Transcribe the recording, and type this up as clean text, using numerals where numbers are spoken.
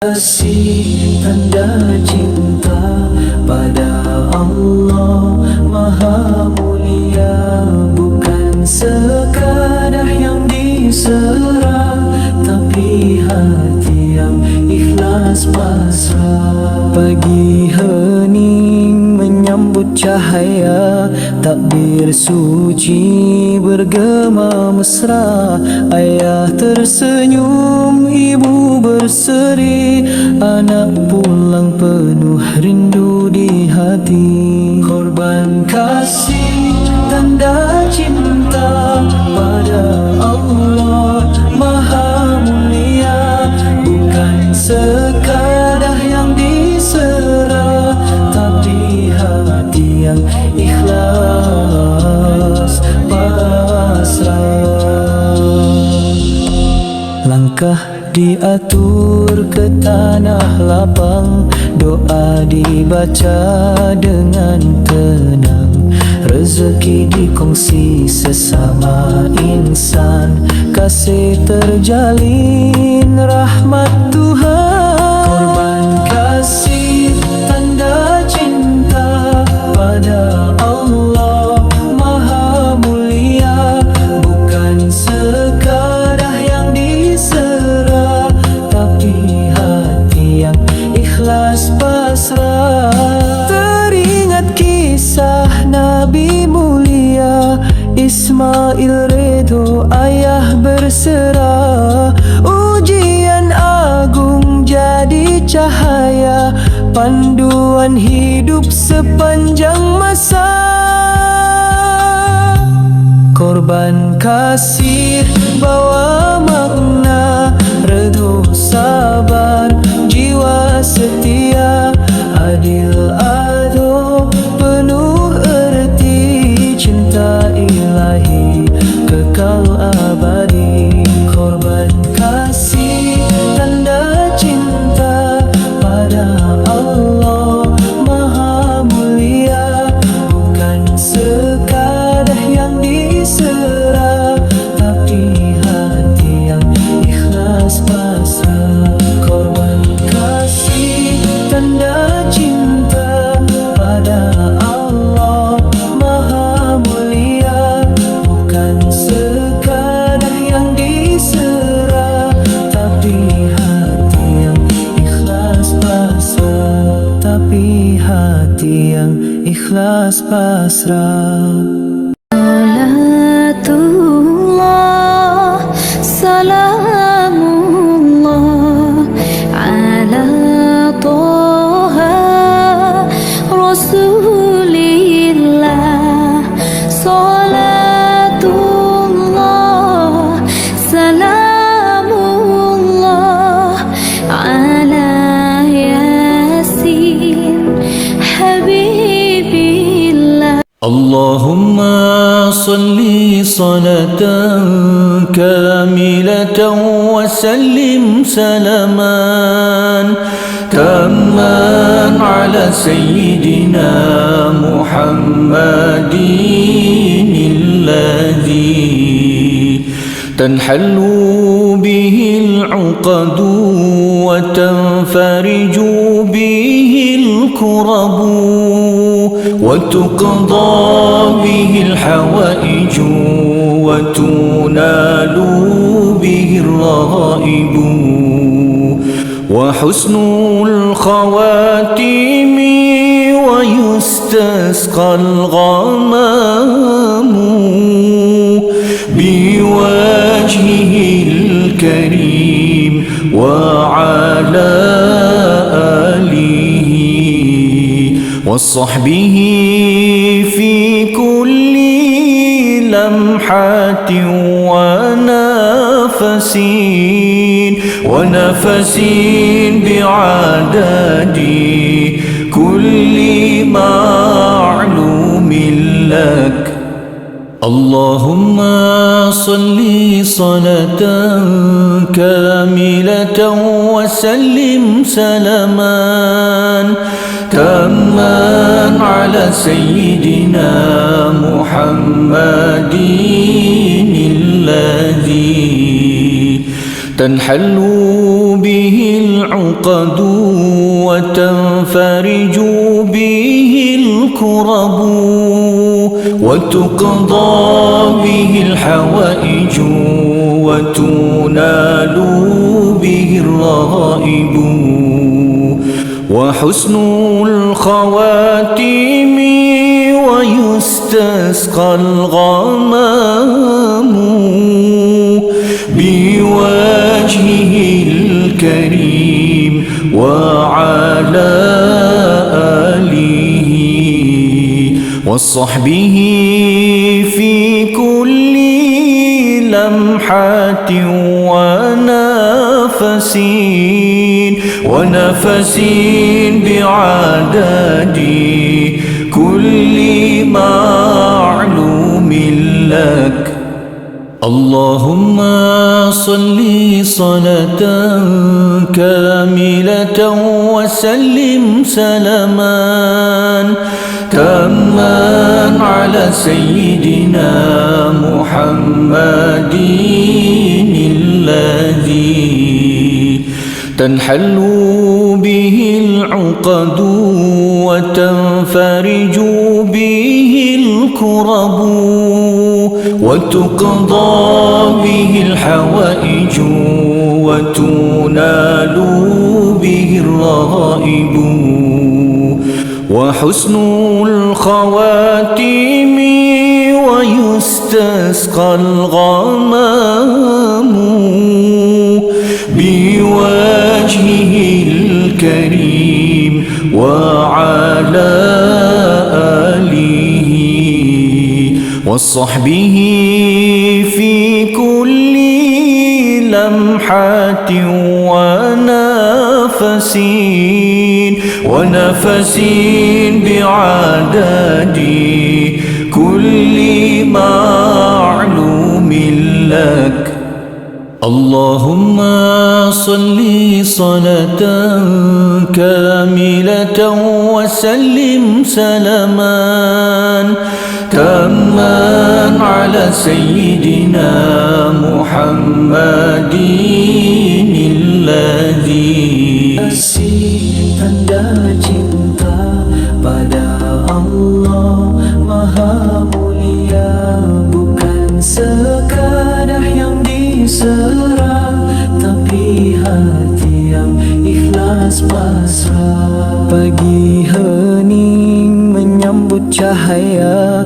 Kasih tanda cinta pada Allah Maha Mulia, bukan sekadar yang diserah, tapi hati yang ikhlas pasrah. Pagi hening menyambut cahaya, takbir suci bergema mesra. Ayah tersenyum, ibu berseri, anak pulang penuh rindu di hati. Korban kasih tanda cinta pada Allah Maha Mulia, bukan sekadar yang diserah, tapi hati yang ikhlas pasrah. Langkah diatur ke tanah lapang, doa dibaca dengan tenang, rezeki dikongsi sesama insan, kasih terjalin rahmat Tuhan. Korban kasih tanda cinta pada Allah Maha Mulia, bukan sekadar yang diserah, tapi hati yang ikhlas pasrah. Teringat kisah Nabi mulia Ismail Ridho, ayah berserah. Ujian agung jadi cahaya, panduan hidup sepanjang masa. Korban kasih bawa makna, redha sabar, jiwa setia, adil adil penuh erti, cinta ilahi kekal abadi. Korban kasih tanda cinta pada Allah Maha Mulia, bukan sekadar yang diserah, tapi hati yang ikhlas pasrah. Korban kasih tanda cinta pada Allah Maha Mulia, bukan sekadar yang diserah, tapi hati yang ikhlas pasrah, tapi hati yang ikhlas pasrah. Salatullah, salamullah ala Toha Rasulillah. Salatullah, salamullah ala Yasin Habibillah. Allahumma salli salatan kamilatan wa sallim salaman tamman ala sayyidina Muhammadin alladhi tanhallu bihi al-uqadu wa tanfariju bihi al-kurabu وتقضى به الحوائج وتنال به الرغائب وحسن الخواتيم ويستسقى الغمام بوجهه الكريم وعلى آله وصحبه في كل لمحة ونفس بعدد كل معلوم لك. اللهم صل صلاة كاملة وسلم سلاما تاما على سيدنا محمد الذي تنحل به العقد وتنفرج به الكرب وتقضى به الحوائج وتنال به الرغائب وحسن الخواتيم ويستسقى الغمام بوجهه الكريم وعلى آله وصحبه في كل لمحة ونفس بعدد كل معلوم لك. اللهم صل صلاة كاملة وسلم سلاما تاما على سيدنا محمد الذي تنحل به العقد وتنفرج به الكرب وتقضى به الحوائج وتنال به الرغائب وحسن الخواتيم ويستسقى الغمام بوجهه الكريم وعلى آله وصحبه في كل لمحة ونفس بعدد كل معلوم لك. اللهم صل صلاة كاملة وسلم سلاما تاما على سيدنا محمد الذي tanda cinta pada Allah Maha Mulia, bukan sekadar yang diserah, tapi hati yang ikhlas pasrah. Pagi hening menyambut cahaya,